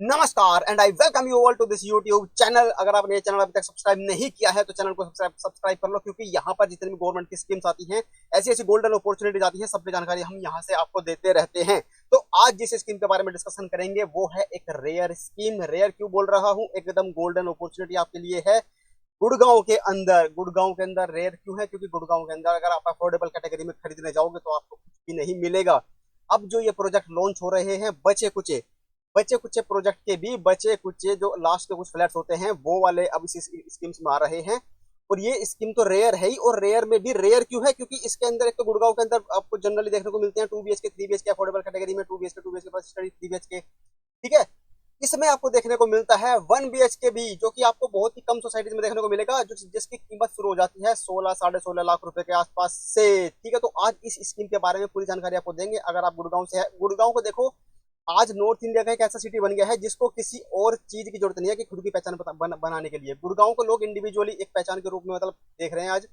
नमस्कार and I welcome you all to this YouTube channel. अगर आपने ये चैनल अभी तक सब्सक्राइब नहीं किया है तो चैनल को सब्सक्राइब कर लो, क्योंकि यहाँ पर जितनी भी गवर्नमेंट की स्कीम्स आती हैं, ऐसी ऐसी गोल्डन अपॉर्चुनिटीज आती हैं, सबकी जानकारी हम यहाँ से आपको देते रहते हैं। तो आज जिस स्कीम के बारे में डिस्कशन करेंगे वो है एक रेयर स्कीम। रेयर क्यों बोल रहा हूँ, एकदम गोल्डन अपॉर्चुनिटी आपके लिए है। गुड़गांव के अंदर रेयर क्यों है, क्योंकि गुड़गांव के अंदर अगर आप अफोर्डेबल कैटेगरी में खरीदने जाओगे तो आपको कुछ भी नहीं मिलेगा। अब जो ये प्रोजेक्ट लॉन्च हो रहे हैं, बचे कुचे बचे कुचे प्रोजेक्ट के भी बचे कुचे जो लास्ट के कुछ फ्लैट्स होते हैं वो वाले अब इस स्कीम्स में आ रहे हैं। और ये स्कीम तो रेयर है ही, और रेयर में भी रेयर क्यों है, क्योंकि इसके अंदर एक तो गुड़गांव के अंदर आपको जनरली देखने को मिलते हैं 2 BHK 3 BHK अफोर्डेबल कैटेगरी में 2 BHK 2 BHK plus study 3 BHK। ठीक है, इसमें आपको देखने को मिलता है 1 BHK भी, जो कि आपको बहुत ही कम सोसाइटीज में देखने को मिलेगा, जो जिसकी कीमत शुरू हो जाती है 16 साढ़े 16 लाख रुपए के आसपास से। ठीक है, तो आज इस स्कीम के बारे में पूरी जानकारी आपको देंगे। अगर आप गुड़गांव से है, गुड़गांव को देखो, आज नॉर्थ इंडिया का एक ऐसा सिटी बन गया है जिसको किसी और चीज की जरूरत नहीं है कि खुद की पहचान बनाने के लिए। गुड़गांव को लोग इंडिविजुअली एक पहचान के रूप में मतलब देख रहे हैं आज।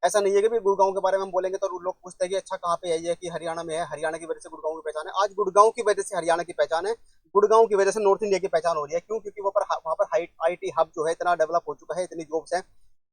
ऐसा नहीं है कि गुड़गांव के बारे में हम बोलेंगे तो लोग पूछते हैं कि अच्छा कहाँ पे है ये, कि हरियाणा में है, हरियाणा की वजह से गुड़गांव की पहचान है। आज गुड़गांव की वजह से हरियाणा की पहचान है, गुड़गांव की वजह से नॉर्थ इंडिया की पहचान हो रही है। क्यों? क्योंकि वहाँ पर IT हब जो है इतना डेवलप हो चुका है, इतनी जॉब्स हैं।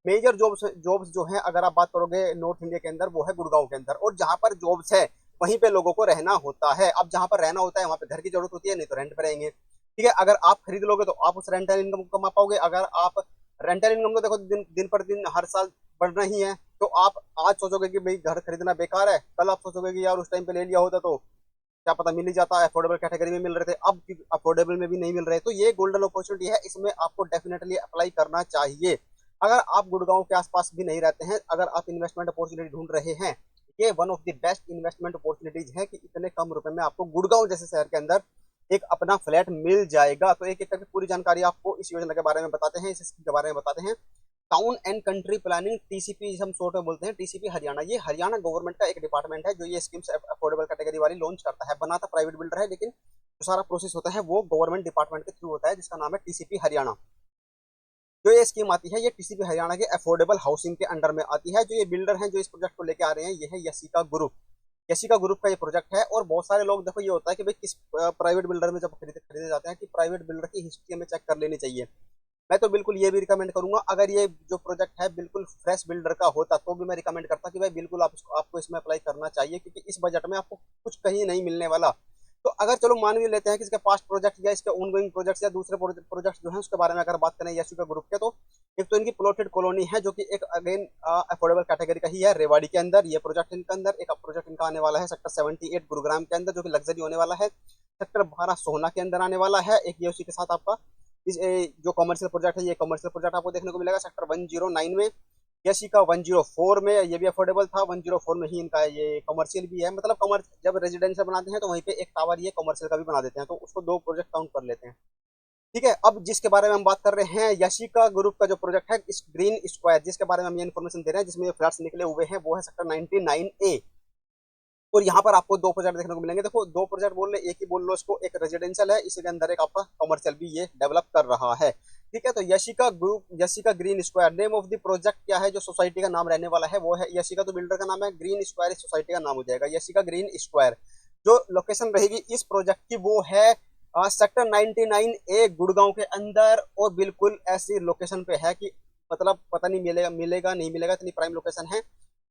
मेजर जॉब्स जॉब्स जो हैं अगर आप बात करोगे नॉर्थ इंडिया के अंदर, वो है गुड़गांव के अंदर। और जहां पर जॉब्स है वहीं पे लोगों को रहना होता है। अब जहां पर रहना होता है वहां पे घर की जरूरत होती है, नहीं तो रेंट पे रहेंगे। ठीक है, अगर आप खरीद लोगे तो आप उस रेंटल इनकम को कमा पाओगे। अगर आप रेंटल इनकम तो देखो दिन दिन पर दिन हर साल बढ़ रही है, तो आप आज सोचोगे कि भाई घर खरीदना बेकार है, कल आप सोचोगे कि यार उस टाइम पे ले लिया होता तो क्या पता मिल ही जाता। अफोर्डेबल कैटेगरी में मिल रहे थे, अब अफोर्डेबल में भी नहीं मिल रहे। तो ये गोल्डन अपॉर्चुनिटी है, इसमें आपको डेफिनेटली अप्लाई करना चाहिए। अगर आप गुड़गांव के आसपास भी नहीं रहते हैं, अगर आप इन्वेस्टमेंट अपॉर्चुनिटी ढूंढ रहे हैं, ये one of the best investment opportunities है कि इतने कम रुपए में आपको गुड़गांव जैसे शहर के अंदर एक अपना फ्लैट मिल जाएगा। तो एक एक करके पूरी जानकारी आपको इस योजना के बारे में बताते हैं, इस स्कीम के बारे में बताते हैं। Town and country planning, TCP हम शॉर्ट में बोलते हैं, TCP हरियाणा। ये हरियाणा गवर्नमेंट का एक डिपार्टमेंट है जो ये स्कीम्स अफोर्डेबल कैटेगरी वाली लॉन्च करता है। बनाता प्राइवेट बिल्डर है, लेकिन जो सारा प्रोसेस होता है वो गवर्नमेंट डिपार्टमेंट के थ्रू होता है, जिसका नाम है TCP हरियाणा। जो ये स्कीम आती है ये TCP हरियाणा के अफोर्डेबल हाउसिंग के अंडर में आती है। जो ये बिल्डर हैं जो इस प्रोजेक्ट को लेके आ रहे हैं, ये है यशिका ग्रुप। यशिका ग्रुप का ये प्रोजेक्ट है। और बहुत सारे लोग, देखो ये होता है कि भाई किस प्राइवेट बिल्डर में जब खरीदे जाते हैं कि प्राइवेट बिल्डर की हिस्ट्री हमें चेक कर लेनी चाहिए। मैं तो बिल्कुल ये भी रिकमेंड करूंगा, अगर ये जो प्रोजेक्ट है बिल्कुल फ्रेश बिल्डर का होता तो भी मैं रिकमेंड करता कि भाई बिल्कुल आपको इसमें अप्लाई करना चाहिए, क्योंकि इस बजट में आपको कुछ कहीं नहीं मिलने वाला। तो अगर चलो मान भी लेते हैं कि इसके पास्ट प्रोजेक्ट या इसके ऑनगोइंग प्रोजेक्ट्स या दूसरे प्रोजेक्ट जो है उसके बारे में अगर बात करें यशुका ग्रुप के, तो एक तो इनकी प्लॉटेड कॉलोनी है जो कि एक अगेन अफोर्डेबल कैटेगरी का ही है। रेवाड़ी के अंदर ये प्रोजेक्ट इनके अंदर, एक प्रोजेक्ट इनका आने वाला है सेक्टर 78 गुरुग्राम के अंदर, जो कि लग्जरी होने वाला है। सेक्टर 12 सोहना के अंदर आने वाला है एक, ये उसी के साथ आपका जो कमर्शियल प्रोजेक्ट है, ये कमर्शियल प्रोजेक्ट आपको देखने को मिलेगा सेक्टर 109 में। यशी का 104 में, ये भी अफोर्डेबल था, 104 में ही इनका ये कमर्शियल भी है। मतलब कमर्स जब रेजिडेंशियल बनाते हैं तो वहीं पे एक टावर ये कमर्शियल का भी बना देते हैं, तो उसको दो प्रोजेक्ट काउंट कर लेते हैं। ठीक है, अब जिसके बारे में हम बात कर रहे हैं यशिका ग्रुप का जो प्रोजेक्ट है इस ग्रीन स्क्वायर, जिसके बारे में हम ये इन्फॉर्मेशन दे रहे हैं, जिसमें ये फ्लैट्स निकले हुए हैं, वो है सेक्टर 99A। और यहाँ पर आपको दो प्रोजेक्ट देखने को मिलेंगे। देखो दो प्रोजेक्ट बोल रहे, एक ही बोल लो इसको, एक रेजिडेंशियल है, इसी के अंदर एक आपका कमर्शियल भी ये डेवलप कर रहा है। ठीक है, तो Yashika group, Yashika green square, name of the project क्या है, जो सोसाइटी का नाम रहने वाला है वो है यशिका, तो बिल्डर का नाम है, ग्रीन स्क्वायर इस सोसाइटी का नाम हो जाएगा यशिका ग्रीन स्क्वायर। जो लोकेशन रहेगी इस प्रोजेक्ट की वो है सेक्टर 99A गुड़गांव के अंदर। और बिल्कुल ऐसी लोकेशन पे है कि मतलब पता नहीं मिलेगा मिलेगा नहीं मिलेगा, इतनी प्राइम लोकेशन है।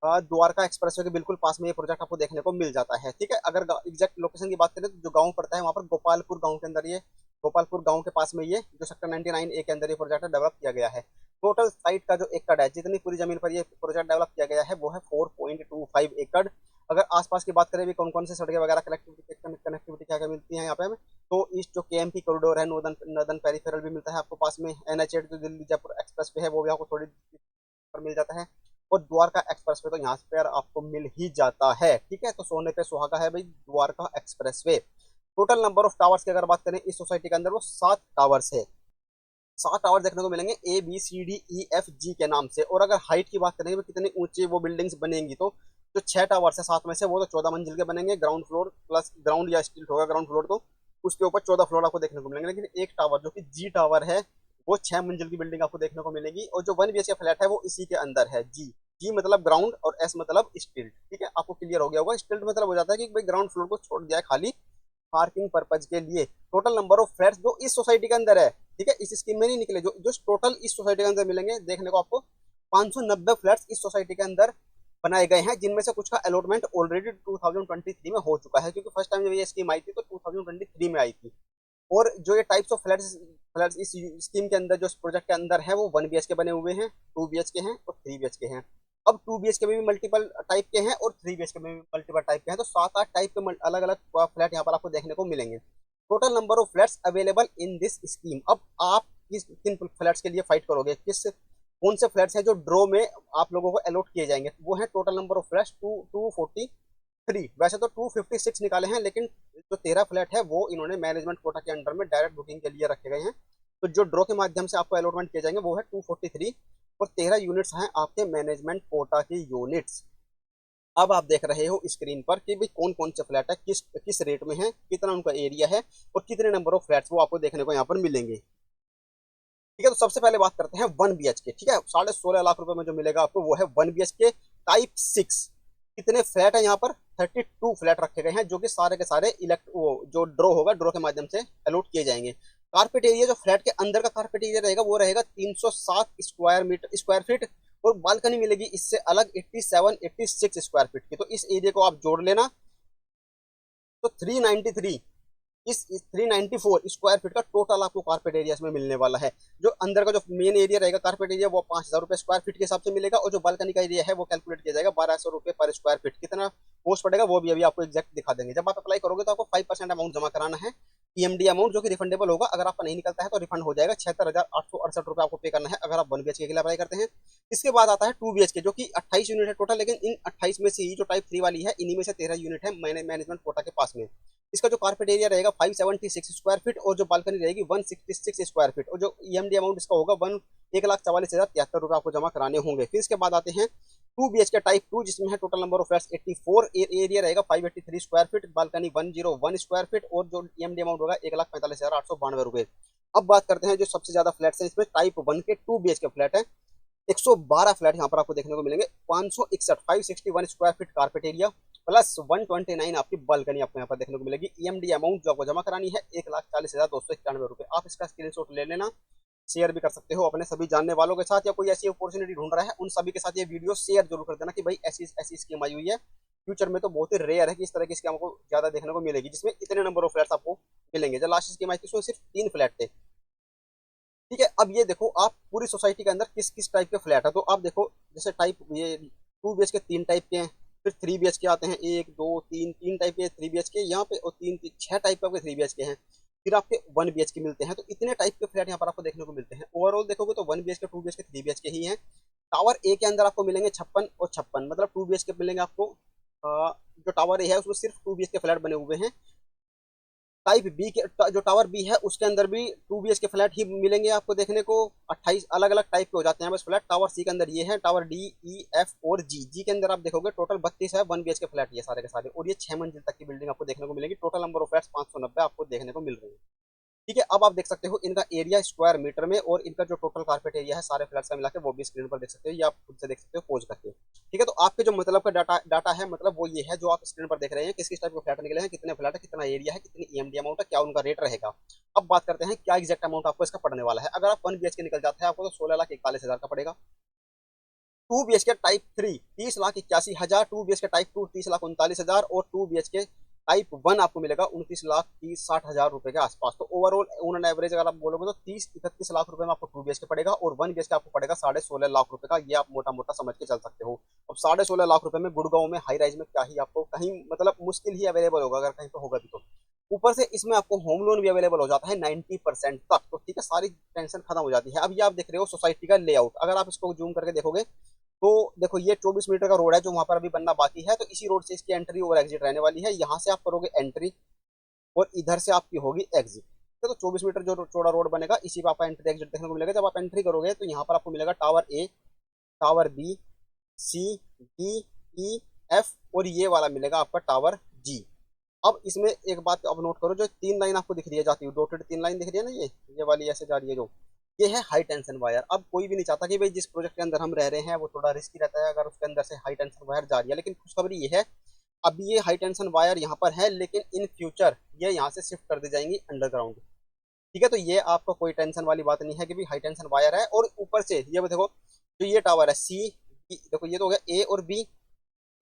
द्वारका एक्सप्रेसवे के बिल्कुल पास में ये प्रोजेक्ट आपको देखने को मिल जाता है। ठीक है, अगर एग्जैक्ट लोकेशन की बात करें तो जो गांव पड़ता है वहाँ पर गोपालपुर गांव के अंदर, ये गोपालपुर गांव के पास में ये जो सेक्टर 99A के अंदर ये प्रोजेक्ट डेवलप किया गया है। टोटल साइट का जो एकड़ है, जितनी पूरी जमीन पर ये प्रोजेक्ट डेवलप किया गया है वो है 4.25 एकड़। अगर आसपास की बात करें भी कौन कौन से सड़कें वगैरह कनेक्टिविटी क्या क्या मिलती है यहाँ पे हमें, तो ईस्ट जो KMP कॉरिडोर है, नॉर्दर्न नॉर्दर्न पेरिफेरल भी मिलता है आपको पास में। NH8 जो दिल्ली जयपुर एक्सप्रेस वे है वो भी आपको थोड़ी पर मिल जाता है। और द्वारका एक्सप्रेस वे तो यहाँ पर आपको मिल ही जाता है। ठीक है, तो सोने पे सुहागा है भाई Dwarka express way. Total number of towers की अगर बात करें इस सोसाइटी के अंदर, वो 7 टावर्स है। 7 टावर देखने को मिलेंगे ABCDEFG के नाम से। और अगर हाइट की बात करेंगे तो कितनी ऊंची वो बिल्डिंग्स बनेंगी, तो जो 6 टावर्स है 7 में से, वो तो 14 मंजिल के बनेंगे। ग्राउंड फ्लोर प्लस ग्राउंड या स्टिल्ट होगा ग्राउंड फ्लोर, तो उसके ऊपर 14 फ्लोर आपको देखने को मिलेंगे। लेकिन एक टावर जो कि G टावर है, वो 6 मंजिल की बिल्डिंग आपको देखने को मिलेगी। और जो 1 BHK फ्लैट है वो इसी के अंदर है। जी, जी मतलब ग्राउंड और S मतलब स्टिल्ट। ठीक है, आपको क्लियर हो गया होगा। स्टिल्ट मतलब हो जाता है कि भाई ग्राउंड फ्लोर को छोड़ दिया है खाली, पार्किंग पर्पज के लिए टोटल नंबर ऑफ फ्लैट्स जो इस सोसाइटी के अंदर है, ठीक है, इस स्कीम में नहीं निकले, जो जो टोटल इस सोसाइटी के अंदर मिलेंगे देखने को आपको 590 फ्लैट्स इस सोसाइटी के अंदर बनाए गए हैं, जिनमें से कुछ का अलॉटमेंट ऑलरेडी 2023 में हो चुका है, क्योंकि फर्स्ट टाइम जब ये स्कीम आई थी तो 2023 में आई थी। और जो ये टाइप्स ऑफ फ्लैट्स फ्लैट्स इस स्कीम के अंदर जो इस प्रोजेक्ट के अंदर है वो 1 BHK बने हुए हैं, 2 BHK हैं और 3 BHK हैं। अब 2 BHK में भी मल्टीपल टाइप के हैं और 3 BHK में भी मल्टीपल टाइप के हैं, तो 7-8 टाइप के अलग अलग फ्लैट यहाँ पर आपको देखने को मिलेंगे। Total number of flats available in this scheme. अब आप किन फ्लैट्स के लिए फाइट करोगे, किस कौन से फ्लैट्स हैं जो ड्रॉ में आप लोगों को अलॉट किए जाएंगे, वो है टोटल नंबर ऑफ फ्लैट्स 243। वैसे तो 256 निकाले हैं, लेकिन जो 13 फ्लैट है वो इन्होंने मैनेजमेंट कोटा के अंडर में डायरेक्ट बुकिंग के लिए रखे गए हैं, तो जो ड्रॉ के माध्यम से आपको अलॉटमेंट किए जाएंगे वो है 243 और 13 यूनिट्स हैं आपके मैनेजमेंट कोटा की यूनिट्स। अब आप देख रहे हो स्क्रीन पर कि भाई कौन कौन से फ्लैट है, किस किस रेट में है, कितना उनका एरिया है और कितने नंबर ऑफ फ्लैट्स वो आपको देखने को यहाँ पर मिलेंगे। ठीक है, तो सबसे पहले बात करते हैं 1 BHK। ठीक है, 16.5 लाख रुपए में जो मिलेगा आपको वो है 1 BHK टाइप 6। कितने फ्लैट है यहाँ पर, 32 फ्लैट रखे गए हैं, जो कि सारे के सारे इलेक्ट वो जो ड्रॉ होगा, ड्रॉ के माध्यम से अलॉट किए जाएंगे। कारपेट एरिया जो फ्लैट के अंदर का कारपेट एरिया रहेगा वो रहेगा 307 स्क्वायर फीट और बालकनी मिलेगी इससे अलग 86 स्क्वायर फीट की। तो इस एरिया को आप जोड़ लेना, तो 393 इस 394 स्क्वायर फीट का टोटल आपको कारपेट एरिया में मिलने वाला है। जो अंदर का जो मेन एरिया रहेगा कारपेट एरिया वो 5,000 रुपए स्क्वायर फीट के हिसाब से मिलेगा, और जो बालकनी का एरिया है वो कैलकुलेट किया जाएगा 1,200 रुपए पर स्क्वायर फीट। कितना कॉस्ट पड़ेगा वो भी अभी आपको एग्जैक्ट दिखा देंगे। जब आप अप्लाई करोगे तो आपको 5% अमाउंट जमा कराना है, पीएमडी अमाउंट, जो कि रिफंडेबल होगा। अगर आपका नहीं निकलता है तो रिफंड हो जाएगा, 76,868 रुपए आपको पे करना है अगर आप 1 BHK के लिए अप्लाई करते हैं। इसके बाद आता है 2 BHK, जो कि 28 यूनिट है टोटल, लेकिन इन 28 में से ही जो टाइप 3 वाली है इन्हीं में से 13 यूनिट है मैनेजमेंट कोटा के पास में। इसका जो कारपेट एरिया रहेगा 576 स्क्वायर फीट और जो बालकनी रहेगी 166 स्क्वायर फीट, और जो ईएमडी अमाउंट इसका होगा 1,44,073 रुपए आपको जमा कराने होंगे। फिर इसके बाद आते हैं 2 BHK टाइप 2, जिसमें है total number of flats 84, area रहेगा 583 square feet, balcony 101 square feet और जो ईएमडी अमाउंट होगा 1,45,892 रुपए। अब बात करते हैं जो सबसे ज्यादा फ्लैट्स है इसमें टाइप 1 के 2 BHK फ्लैट है। 112 फ्लैट यहाँ पर आपको देखने को मिलेंगे, 561 square feet carpet area plus 129 आपकी बालकनी आपको यहाँ पर देखने को मिलेगी। ईएमडी अमाउंट जो आपको जमा करानी है 1,40,291 रुपए। आप इसका स्क्रीनशॉट ले लेना, शेयर भी कर सकते हो अपने सभी जानने वालों के साथ, या कोई ऐसी अपॉर्चुनिटी ढूंढ रहा है उन सभी के साथ ये वीडियो शेयर जरूर कर देना कि भाई ऐसी ऐसी स्कीम आई हुई है। फ्यूचर में तो बहुत ही रेयर है कि इस तरह की स्कीम आपको ज्यादा देखने को मिलेगी, जिसमें इतने नंबर ऑफ फ्लैट्स आपको मिलेंगे। जब लास्ट स्कीम आई थी उसमें सिर्फ 3 फ्लैट थे। ठीक है, अब ये देखो आप पूरी सोसाइटी के अंदर किस किस टाइप के फ्लैट है, तो आप देखो जैसे टाइप ये 2 BHK 3 टाइप के हैं, फिर 3 BHK आते हैं 1 2 3 3 टाइप के 3 BHK यहाँ पे, और 6 टाइप के आपके 3 BHK हैं, फिर आपके 1 BHK मिलते हैं। तो इतने टाइप के फ्लैट यहाँ पर आपको देखने को मिलते हैं। ओवरऑल देखोगे तो 1 BHK 2 BHK 3 BHK ही है। टावर ए के अंदर आपको मिलेंगे 56 और 56, मतलब 2 BHK मिलेंगे आपको। जो टावर ए है उसमें सिर्फ 2 BHK फ्लैट बने हुए हैं। टाइप बी के जो टावर बी है उसके अंदर भी 2 BHK फ्लैट ही मिलेंगे आपको देखने को। 28 अलग अलग टाइप के हो जाते हैं बस फ्लैट। टावर सी के अंदर ये है, टावर डी ई एफ और जी। जी के अंदर आप देखोगे टोटल 32 है 1 BHK फ्लैट ये सारे के सारे, और ये 6 मंजिल तक की बिल्डिंग आपको देखने को मिलेगी। टोटल नंबर ऑफ फ्लैट्स 590 आपको देखने को मिल रही है। ठीक है, अब आप देख सकते हो इनका एरिया स्क्वायर मीटर में, और इनका जो टोटल कारपेट एरिया है सारे फ्लैट्स का मिला के वो भी स्क्रीन पर देख सकते हो, या आप खुद से देख सकते हो पोज करके। ठीक है, तो आपके जो मतलब का डाटा है, मतलब वो ये है जो आप स्क्रीन पर देख रहे हैं, किस किस टाइप के फ्लैट निकले हैं, कितने फ्लैट है, कितना एरिया है, कितनी ईएमडी अमाउंट है, क्या उनका रेट रहेगा। अब बात करते हैं क्या एग्जैक्ट अमाउंट आपको इसका पड़ने वाला है। अगर आप 1 BHK निकल जाता है आपको तो 16,41,000 का पड़ेगा। 2 BHK टाइप 3 30,81,000, 2 BHK टाइप 2 30,39,000 और 2 BHK टाइप 1 आपको मिलेगा 29,60,000 रुपए के आसपास। तो ओवरऑल ऑन एवरेज अगर आप बोलोगे तो 30-31 लाख रुपए में आपको 2 BHK पड़ेगा, और 1 BHK आपको पड़ेगा 16.5 लाख रुपए का। ये आप मोटा मोटा समझ के चल सकते हो। अब 16.5 लाख रुपए में गुड़गांव में हाई राइज में क्या ही आपको कहीं मतलब मुश्किल ही अवेलेबल होगा, अगर कहीं तो होगा भी तो। ऊपर से इसमें आपको होम लोन भी अवेलेबल हो जाता है 90% तक। तो ठीक है, सारी टेंशन खत्म हो जाती है। अब ये आप देख रहे हो सोसाइटी का लेआउट, अगर आप इसको जूम करके देखोगे तो देखो ये 24 मीटर का रोड है जो वहां पर अभी बनना बाकी है, तो इसी रोड से इसकी एंट्री और एग्जिट रहने वाली है। यहाँ से आप करोगे एंट्री और इधर से आपकी होगी एग्जिट। तो 24 मीटर जो चौड़ा रोड बनेगा इसी पे आपका एंट्री एग्जिट देखने को मिलेगा। जब आप एंट्री करोगे तो यहाँ पर आपको मिलेगा tower A, tower B, C, D, E, F और ये वाला मिलेगा आपका टावर जी। अब इसमें एक बात अब नोट करो, जो 3 लाइन आपको दिख रही है जाती हुई, डॉटेड 3 लाइन दिख रही है ना, ये वाली ऐसे जा रही है जो, ये है हाई टेंशन वायर। अब कोई भी नहीं चाहता कि भाई जिस प्रोजेक्ट के अंदर हम रह रहे हैं वो थोड़ा रिस्की रहता है अगर उसके अंदर से हाई टेंशन वायर जा रही है, लेकिन खुशखबरी ये है अब ये हाई टेंशन वायर यहाँ पर है, लेकिन इन फ्यूचर ये यहाँ से शिफ्ट कर दी जाएंगी अंडरग्राउंड। ठीक है, तो ये आपको कोई टेंशन वाली बात नहीं है कि भी हाई टेंशन वायर है। और ऊपर से ये देखो, जो ये टावर है सी, देखो ये तो हो गया ए और बी,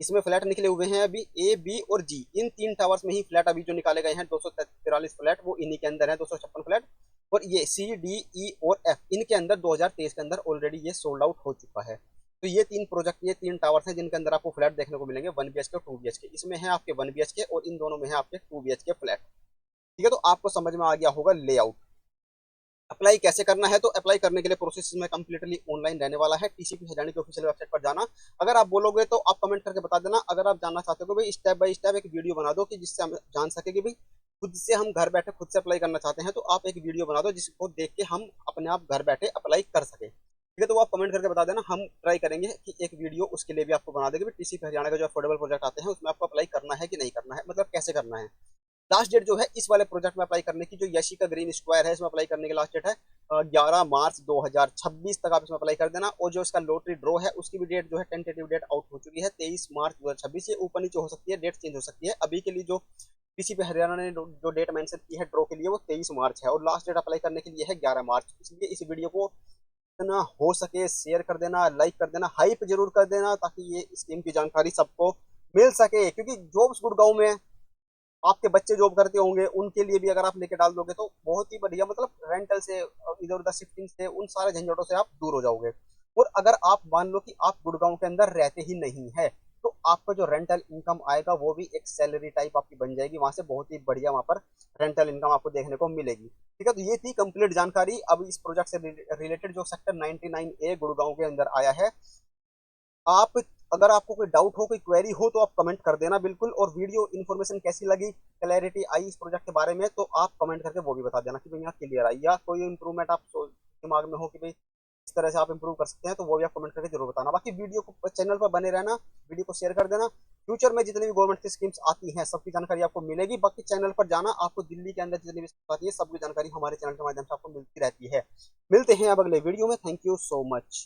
इसमें फ्लैट निकले हुए हैं अभी ए बी और जी, इन तीन टावर्स में ही फ्लैट अभी जो निकाले गए हैं 243 फ्लैट, वो इन्हीं के अंदर है 256 फ्लैट। और ये सी डी ई और एफ, इनके अंदर 2023 के अंदर ऑलरेडी ये सोल्ड आउट हो चुका है। तो ये तीन प्रोजेक्ट, ये तीन टावर्स हैं जिनके अंदर आपको फ्लैट देखने को मिलेंगे 1 BHK और 2 BHK। इसमें है आपके 1 BHK और इन दोनों में है आपके 2 BHK फ्लैट। ठीक है, तो आपको समझ में आ गया होगा लेआउट। अप्लाई कैसे करना है, तो अप्लाई करने के लिए प्रोसेस में कंप्लीटली ऑनलाइन रहने वाला है। टीसीपी हरियाणा की ऑफिशियल वेबसाइट पर जाना, अगर आप बोलोगे तो आप कमेंट करके बता देना। अगर आप जानना चाहते हो भाई स्टेप बाय स्टेप एक वीडियो बना दो कि जिससे हम जान सके कि भाई खुद से हम घर बैठे खुद से अप्लाई करना चाहते हैं, तो आप एक वीडियो बना दो जिसको देख के हम अपने आप घर बैठे अप्लाई कर सके। ठीक है, तो वो आप कमेंट करके बता देना, हम ट्राई करेंगे कि एक वीडियो उसके लिए भी आपको बना देंगे टीसीपी हरियाणा का जो अफोर्डेबल प्रोजेक्ट आते हैं उसमें आपको अप्लाई करना है कि नहीं करना है, मतलब कैसे करना है। लास्ट डेट जो है इस वाले प्रोजेक्ट में अप्लाई करने की, जो यशी का ग्रीन स्क्वायर है, इसमें अप्लाई करने की लास्ट डेट है 11 मार्च 2026 तक आप इसमें अप्लाई कर देना। और जो इसका लॉटरी ड्रॉ है उसकी भी डेट जो है टेंटेटिव डेट आउट हो चुकी है 23 मार्च 2026। ये ऊपर नीचे हो सकती है, डेट चेंज हो सकती है। अभी के लिए जो किसी पे हरियाणा ने जो डेट मेंशन की है ड्रॉ के लिए वो 23 मार्च है, और लास्ट डेट अप्लाई करने के लिए है 11 मार्च। इसलिए इस वीडियो को जितना हो सके शेयर कर देना, लाइक कर देना, हाइप जरूर कर देना, ताकि ये स्कीम की जानकारी सबको मिल सके। क्योंकि जॉब्स गुड़गांव में आपके बच्चे जॉब करते होंगे, उनके लिए भी अगर आप लेके डाल दोगे तो बहुत ही बढ़िया, मतलब रेंटल से इधर उधर शिफ्टिंग से उन सारे झंझटों से आप दूर हो जाओगे। और अगर आप मान लो कि आप गुड़गांव के अंदर रहते ही नहीं है, तो आपका जो रेंटल इनकम आएगा वो भी एक सैलरी टाइप आपकी बन जाएगी, वहां से बहुत ही बढ़िया वहां पर रेंटल इनकम आपको देखने को मिलेगी। ठीक है, तो ये थी कंप्लीट जानकारी। अब इस प्रोजेक्ट से रिलेटेड जो सेक्टर 99A गुड़गांव के अंदर आया है, आप अगर आपको कोई डाउट हो, कोई क्वेरी हो, तो आप कमेंट कर देना बिल्कुल। और वीडियो इन्फॉर्मेशन कैसी लगी, क्लैरिटी आई इस प्रोजेक्ट के बारे में, तो आप कमेंट करके वो भी बता देना कि भाई यहाँ क्लियर आई, या कोई इंप्रूवमेंट आप दिमाग में हो कि भाई इस तरह से आप इंप्रूव कर सकते हैं, तो वो भी आप कमेंट करके जरूर बताना। बाकी वीडियो को चैनल पर बने रहना, वीडियो को शेयर कर देना। फ्यूचर में जितनी भी गवर्नमेंट की स्कीम्स आती हैं सबकी जानकारी आपको मिलेगी। बाकी चैनल पर जाना, आपको दिल्ली के अंदर जितनी भी स्कीम्स आती है सबकी जानकारी हमारे चैनल के माध्यम से आपको मिलती रहती है। मिलते हैं अब अगले वीडियो में। Thank you so much.